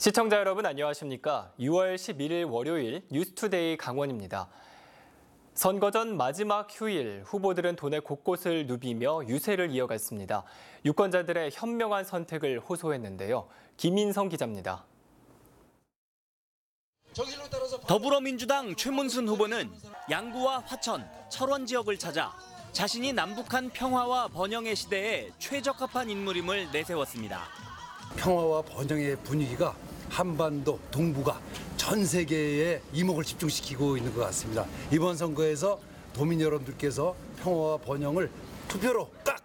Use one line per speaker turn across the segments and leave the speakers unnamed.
시청자 여러분 안녕하십니까? 6월 11일 월요일 뉴스투데이 강원입니다. 선거 전 마지막 휴일 후보들은 도내 곳곳을 누비며 유세를 이어갔습니다. 유권자들의 현명한 선택을 호소했는데요. 김인성 기자입니다.
더불어민주당 최문순 후보는 양구와 화천, 철원 지역을 찾아 자신이 남북한 평화와 번영의 시대에 최적합한 인물임을 내세웠습니다.
평화와 번영의 분위기가 한반도, 동북아, 전 세계에 이목을 집중시키고 있는 것 같습니다. 이번 선거에서 도민 여러분들께서 평화와 번영을 투표로 딱!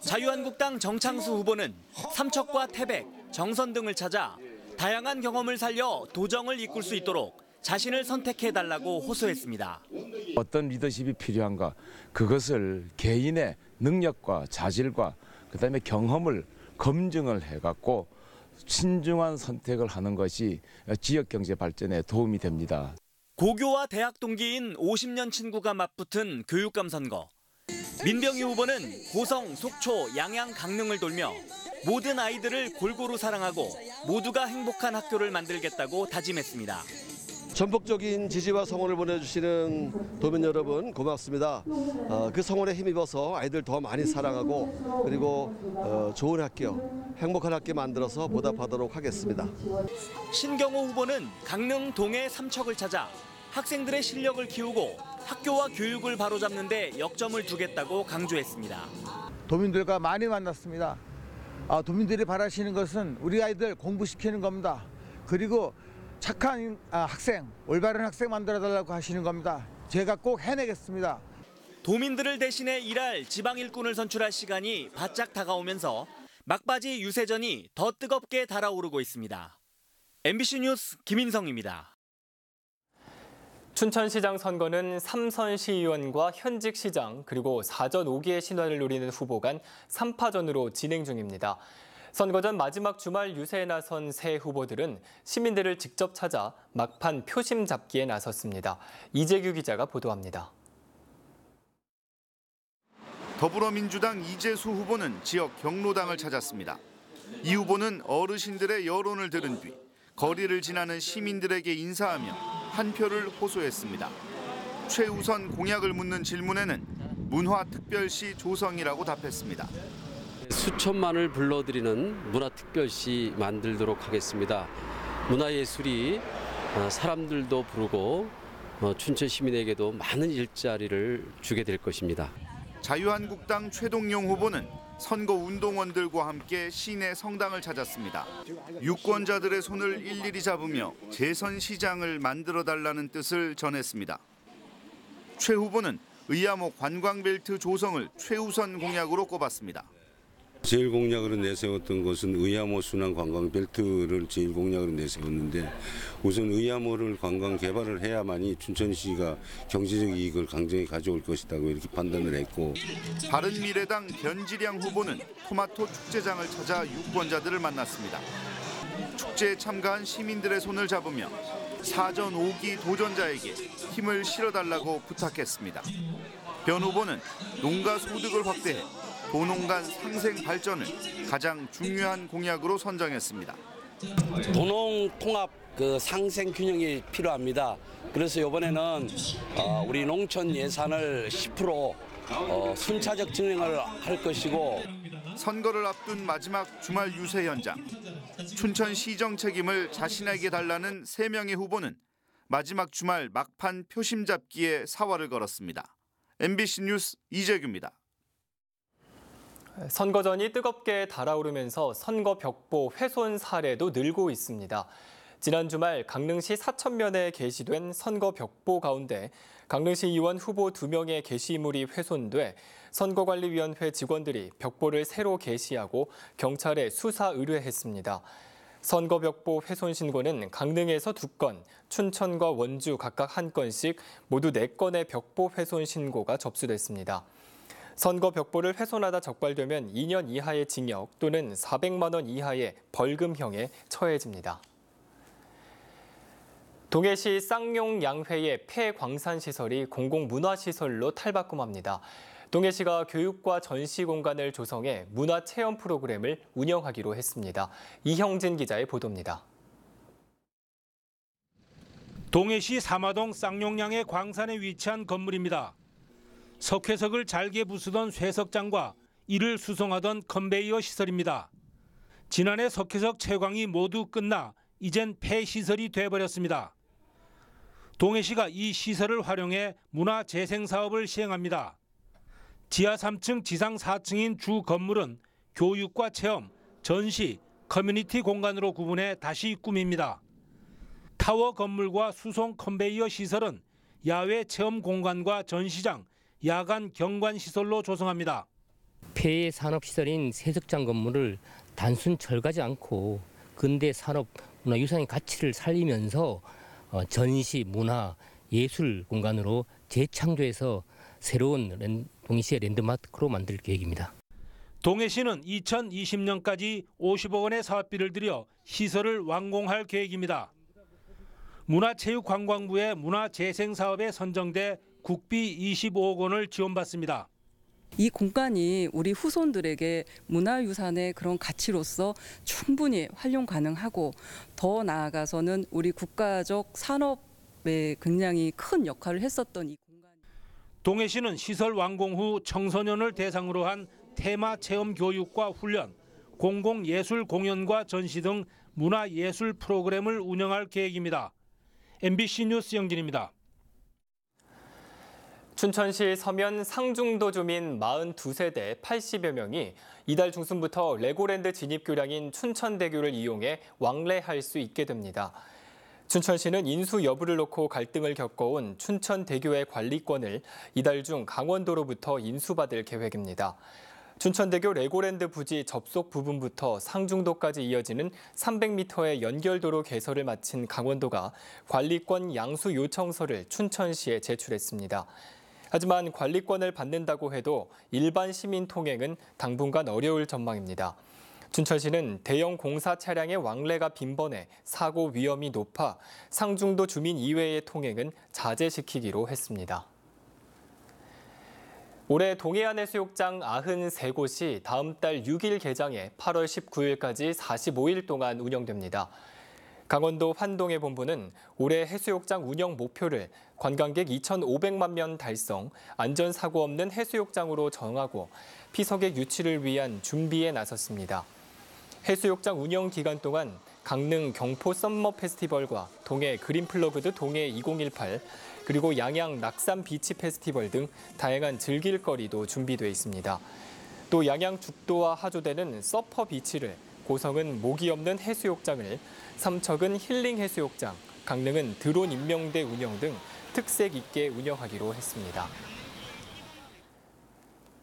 자유한국당 정창수 후보는 삼척과 태백, 정선 등을 찾아 다양한 경험을 살려 도정을 이끌 수 있도록 자신을 선택해달라고 호소했습니다.
어떤 리더십이 필요한가, 그것을 개인의 능력과 자질과 그다음에 경험을 검증을 해갖고 신중한 선택을 하는 것이 지역 경제 발전에 도움이 됩니다.
고교와 대학 동기인 50년 친구가 맞붙은 교육감 선거. 민병희 후보는 고성, 속초, 양양, 강릉을 돌며 모든 아이들을 골고루 사랑하고 모두가 행복한 학교를 만들겠다고 다짐했습니다.
전폭적인 지지와 성원을 보내주시는 도민 여러분 고맙습니다. 그 성원에 힘입어서 아이들 더 많이 사랑하고 그리고 좋은 학교, 행복한 학교 만들어서 보답하도록 하겠습니다.
신경호 후보는 강릉 동해 삼척을 찾아 학생들의 실력을 키우고 학교와 교육을 바로잡는 데 역점을 두겠다고 강조했습니다.
도민들과 많이 만났습니다. 도민들이 바라시는 것은 우리 아이들 공부시키는 겁니다. 그리고 착한 학생, 올바른 학생 만들어달라고 하시는 겁니다. 제가 꼭 해내겠습니다.
도민들을 대신해 일할 지방 일꾼을 선출할 시간이 바짝 다가오면서 막바지 유세전이 더 뜨겁게 달아오르고 있습니다. MBC 뉴스 김인성입니다.
춘천시장 선거는 3선 시의원과 현직 시장 그리고 사전 5기의 신화를 노리는 후보 간 3파전으로 진행 중입니다. 선거 전 마지막 주말 유세에 나선 새 후보들은 시민들을 직접 찾아 막판 표심 잡기에 나섰습니다. 이재규 기자가 보도합니다.
더불어민주당 이재수 후보는 지역 경로당을 찾았습니다. 이 후보는 어르신들의 여론을 들은 뒤 거리를 지나는 시민들에게 인사하며 한 표를 호소했습니다. 최우선 공약을 묻는 질문에는 문화특별시 조성이라고 답했습니다.
수천만을 불러들이는 문화특별시 만들도록 하겠습니다. 문화예술이 사람들도 부르고 춘천 시민에게도 많은 일자리를 주게 될 것입니다.
자유한국당 최동용 후보는 선거운동원들과 함께 시내 성당을 찾았습니다. 유권자들의 손을 일일이 잡으며 재선시장을 만들어달라는 뜻을 전했습니다. 최 후보는 의암호 관광벨트 조성을 최우선 공약으로 꼽았습니다.
제일 공약으로 내세웠던 것은 의암호 순환 관광벨트를 제일 공약으로 내세웠는데 우선 의암호를 관광 개발을 해야만이 춘천시가 경제적 이익을 강정히 가져올 것이라고 이렇게 판단을 했고.
바른미래당 변지량 후보는 토마토 축제장을 찾아 유권자들을 만났습니다. 축제에 참가한 시민들의 손을 잡으며 사전 5기 도전자에게 힘을 실어달라고 부탁했습니다. 변 후보는 농가 소득을 확대해 도농간 상생 발전을 가장 중요한 공약으로 선정했습니다.
도농 통합 상생 균형이 필요합니다. 그래서 이번에는 우리 농촌 예산을 10% 순차적 진행을 할 것이고.
선거를 앞둔 마지막 주말 유세 현장. 춘천시정 책임을 자신에게 달라는 3명의 후보는 마지막 주말 막판 표심 잡기에 사활을 걸었습니다. MBC 뉴스 이재규입니다.
선거전이 뜨겁게 달아오르면서 선거 벽보 훼손 사례도 늘고 있습니다. 지난 주말 강릉시 사천면에 게시된 선거 벽보 가운데 강릉시 의원 후보 2명의 게시물이 훼손돼 선거관리위원회 직원들이 벽보를 새로 게시하고 경찰에 수사 의뢰했습니다. 선거 벽보 훼손 신고는 강릉에서 2건, 춘천과 원주 각각 1건씩 모두 4건의 벽보 훼손 신고가 접수됐습니다. 선거 벽보를 훼손하다 적발되면 2년 이하의 징역 또는 400만 원 이하의 벌금형에 처해집니다. 동해시 쌍용 양회의 폐광산시설이 공공문화시설로 탈바꿈합니다. 동해시가 교육과 전시 공간을 조성해 문화체험 프로그램을 운영하기로 했습니다. 이형진 기자의 보도입니다.
동해시 사마동 쌍용량의 광산에 위치한 건물입니다. 석회석을 잘게 부수던 쇠석장과 이를 수송하던 컨베이어 시설입니다. 지난해 석회석 채광이 모두 끝나 이젠 폐시설이 돼버렸습니다. 동해시가 이 시설을 활용해 문화재생 사업을 시행합니다. 지하 3층, 지상 4층인 주 건물은 교육과 체험, 전시, 커뮤니티 공간으로 구분해 다시 꾸밉니다. 타워 건물과 수송 컨베이어 시설은 야외 체험 공간과 전시장, 야간 경관 시설로 조성합니다.
폐해 산업시설인 세석장 건물을 단순 철가지 않고 근대 산업 문화유산의 가치를 살리면서 전시, 문화, 예술 공간으로 재창조해서 새로운 동해시의 랜드마크로 만들 계획입니다.
동해시는 2020년까지 50억 원의 사업비를 들여 시설을 완공할 계획입니다. 문화체육관광부의 문화재생사업에 선정돼 국비 25억 원을 지원받습니다.
이 공간이 우리 후손들에게 문화유산의 그런 가치로서 충분히 활용 가능하고 더 나아가서는 우리 국가적 산업에 굉장히 큰 역할을 했었던 이 공간.
동해시는 시설 완공 후 청소년을 대상으로 한 테마 체험 교육과 훈련, 공공예술 공연과 전시 등 문화예술 프로그램을 운영할 계획입니다. MBC 뉴스 영진입니다.
춘천시 서면 상중도 주민 42세대 80여 명이 이달 중순부터 레고랜드 진입교량인 춘천대교를 이용해 왕래할 수 있게 됩니다. 춘천시는 인수 여부를 놓고 갈등을 겪어온 춘천대교의 관리권을 이달 중 강원도로부터 인수받을 계획입니다. 춘천대교 레고랜드 부지 접속 부분부터 상중도까지 이어지는 300m의 연결도로 개설을 마친 강원도가 관리권 양수 요청서를 춘천시에 제출했습니다. 하지만 관리권을 받는다고 해도 일반 시민 통행은 당분간 어려울 전망입니다. 춘천시는 대형 공사 차량의 왕래가 빈번해 사고 위험이 높아 상중도 주민 이외의 통행은 자제시키기로 했습니다. 올해 동해안 해수욕장 93곳이 다음 달 6일 개장해 8월 19일까지 45일 동안 운영됩니다. 강원도 환동해 본부는 올해 해수욕장 운영 목표를 관광객 2,500만 명 달성, 안전사고 없는 해수욕장으로 정하고 피서객 유치를 위한 준비에 나섰습니다. 해수욕장 운영 기간 동안 강릉 경포 썸머 페스티벌과 동해 그린플러그드 동해 2018, 그리고 양양 낙산 비치 페스티벌 등 다양한 즐길 거리도 준비돼 있습니다. 또 양양 죽도와 하조되는 서퍼 비치를, 고성은 모기 없는 해수욕장을, 삼척은 힐링 해수욕장, 강릉은 드론 인명대 운영 등 특색 있게 운영하기로 했습니다.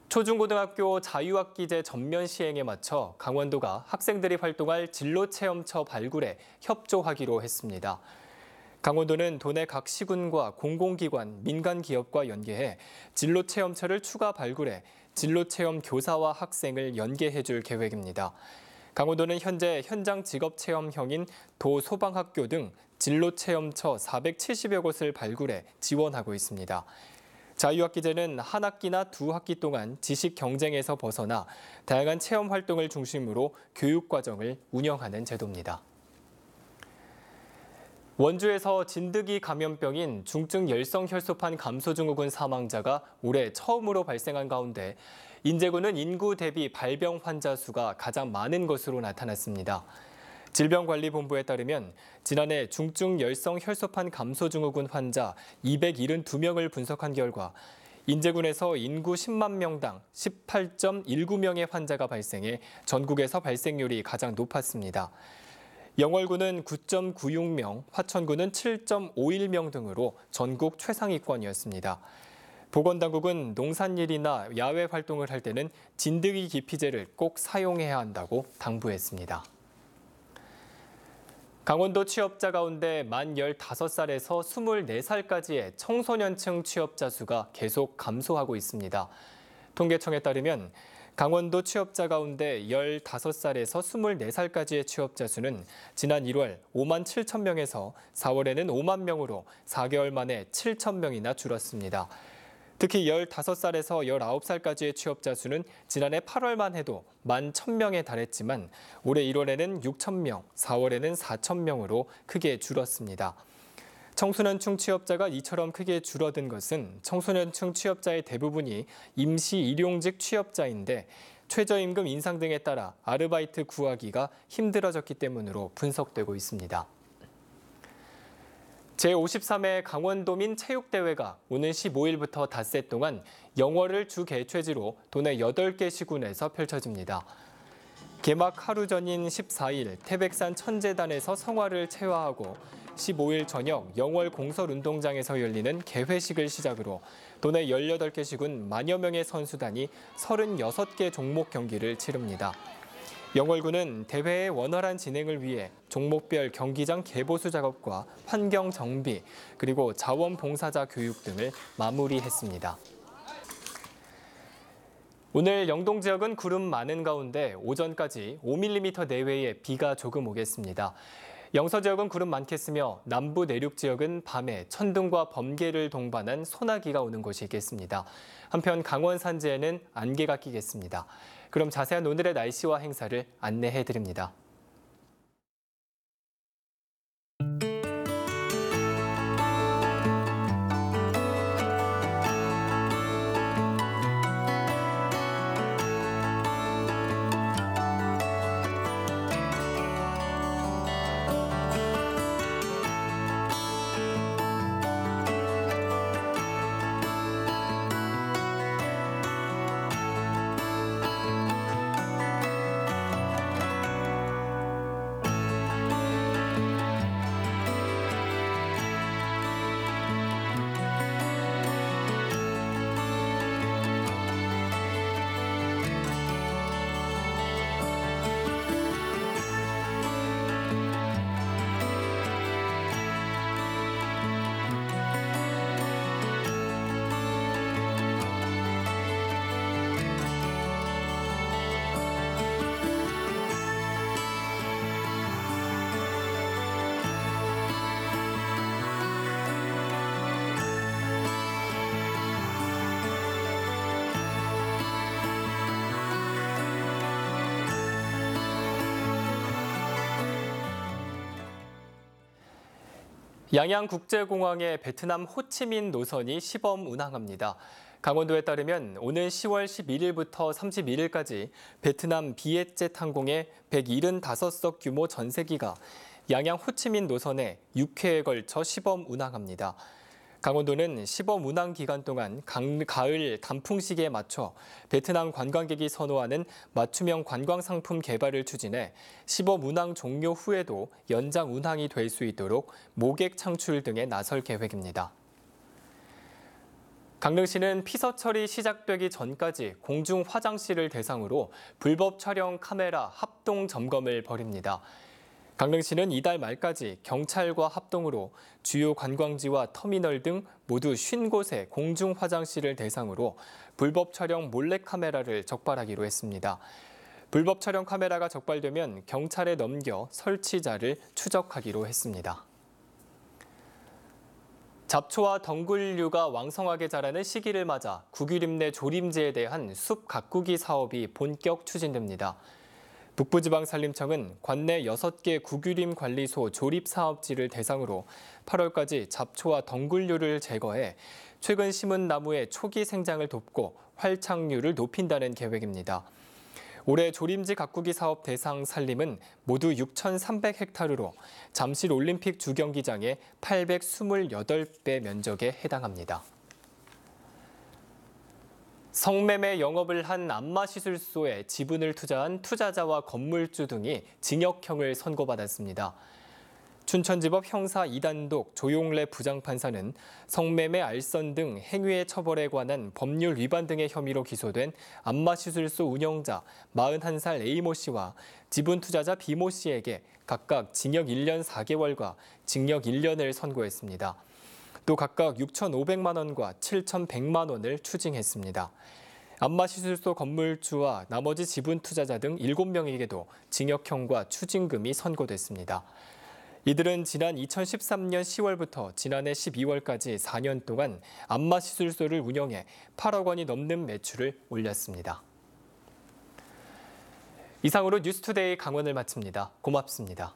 초중고등학교 자유학기제 전면 시행에 맞춰 강원도가 학생들이 활동할 진로체험처 발굴에 협조하기로 했습니다. 강원도는 도내 각 시군과 공공기관, 민간기업과 연계해 진로체험처를 추가 발굴해 진로체험 교사와 학생을 연계해줄 계획입니다. 강원도는 현재 현장 직업체험형인 도소방학교 등 진로체험처 470여 곳을 발굴해 지원하고 있습니다. 자유학기제는 한 학기나 두 학기 동안 지식 경쟁에서 벗어나 다양한 체험 활동을 중심으로 교육과정을 운영하는 제도입니다. 원주에서 진드기 감염병인 중증 열성 혈소판 감소 증후군 사망자가 올해 처음으로 발생한 가운데 인제군은 인구 대비 발병 환자 수가 가장 많은 것으로 나타났습니다. 질병관리본부에 따르면 지난해 중증 열성 혈소판 감소 증후군 환자 272명을 분석한 결과 인제군에서 인구 10만 명당 18.19명의 환자가 발생해 전국에서 발생률이 가장 높았습니다. 영월군은 9.96명, 화천군은 7.51명 등으로 전국 최상위권이었습니다. 보건당국은 농산일이나 야외 활동을 할 때는 진드기 기피제를 꼭 사용해야 한다고 당부했습니다. 강원도 취업자 가운데 만 15살에서 24살까지의 청소년층 취업자 수가 계속 감소하고 있습니다. 통계청에 따르면 강원도 취업자 가운데 15살에서 24살까지의 취업자 수는 지난 1월 5만 7천 명에서 4월에는 5만 명으로 4개월 만에 7천 명이나 줄었습니다. 특히 15살에서 19살까지의 취업자 수는 지난해 8월만 해도 11,000명에 달했지만 올해 1월에는 6,000명, 4월에는 4,000명으로 크게 줄었습니다. 청소년층 취업자가 이처럼 크게 줄어든 것은 청소년층 취업자의 대부분이 임시 일용직 취업자인데 최저임금 인상 등에 따라 아르바이트 구하기가 힘들어졌기 때문으로 분석되고 있습니다. 제53회 강원도민 체육대회가 오는 15일부터 닷새 동안 영월을 주 개최지로 도내 8개 시군에서 펼쳐집니다. 개막 하루 전인 14일 태백산 천재단에서 성화를 체화하고 15일 저녁 영월 공설운동장에서 열리는 개회식을 시작으로 도내 18개 시군 만여 명의 선수단이 36개 종목 경기를 치릅니다. 영월군은 대회의 원활한 진행을 위해 종목별 경기장 개보수 작업과 환경 정비, 그리고 자원봉사자 교육 등을 마무리했습니다. 오늘 영동 지역은 구름 많은 가운데 오전까지 5mm 내외의 비가 조금 오겠습니다. 영서 지역은 구름 많겠으며 남부 내륙 지역은 밤에 천둥과 번개를 동반한 소나기가 오는 곳이 있겠습니다. 한편 강원 산지에는 안개가 끼겠습니다. 그럼 자세한 오늘의 날씨와 행사를 안내해드립니다. 양양국제공항의 베트남 호치민 노선이 시범 운항합니다. 강원도에 따르면 오는 10월 11일부터 31일까지 베트남 비엣젯 항공의 175석 규모 전세기가 양양 호치민 노선에 6회에 걸쳐 시범 운항합니다. 강원도는 시범 운항 기간 동안 가을 단풍 시기에 맞춰 베트남 관광객이 선호하는 맞춤형 관광 상품 개발을 추진해 시범 운항 종료 후에도 연장 운항이 될 수 있도록 모객 창출 등에 나설 계획입니다. 강릉시는 피서 처리 시작되기 전까지 공중 화장실을 대상으로 불법 촬영 카메라 합동 점검을 벌입니다. 강릉시는 이달 말까지 경찰과 합동으로 주요 관광지와 터미널 등 모두 50곳의 공중 화장실을 대상으로 불법 촬영 몰래카메라를 적발하기로 했습니다. 불법 촬영 카메라가 적발되면 경찰에 넘겨 설치자를 추적하기로 했습니다. 잡초와 덩굴류가 왕성하게 자라는 시기를 맞아 구규림 내 조림지에 대한 숲 가꾸기 사업이 본격 추진됩니다. 북부지방산림청은 관내 6개 구규림 관리소 조립 사업지를 대상으로 8월까지 잡초와 덩굴류를 제거해 최근 심은 나무의 초기 생장을 돕고 활착률을 높인다는 계획입니다. 올해 조림지 가꾸기 사업 대상 산림은 모두 6,300헥타르로 잠실 올림픽 주경기장의 828배 면적에 해당합니다. 성매매 영업을 한 안마시술소에 지분을 투자한 투자자와 건물주 등이 징역형을 선고받았습니다. 춘천지법 형사 2단독 조용래 부장판사는 성매매 알선 등 행위의 처벌에 관한 법률 위반 등의 혐의로 기소된 안마시술소 운영자 41살 A모 씨와 지분 투자자 B모 씨에게 각각 징역 1년 4개월과 징역 1년을 선고했습니다. 또 각각 6,500만 원과 7,100만 원을 추징했습니다. 안마시술소 건물주와 나머지 지분 투자자 등 7명에게도 징역형과 추징금이 선고됐습니다. 이들은 지난 2013년 10월부터 지난해 12월까지 4년 동안 안마시술소를 운영해 8억 원이 넘는 매출을 올렸습니다. 이상으로 뉴스투데이 강원을 마칩니다. 고맙습니다.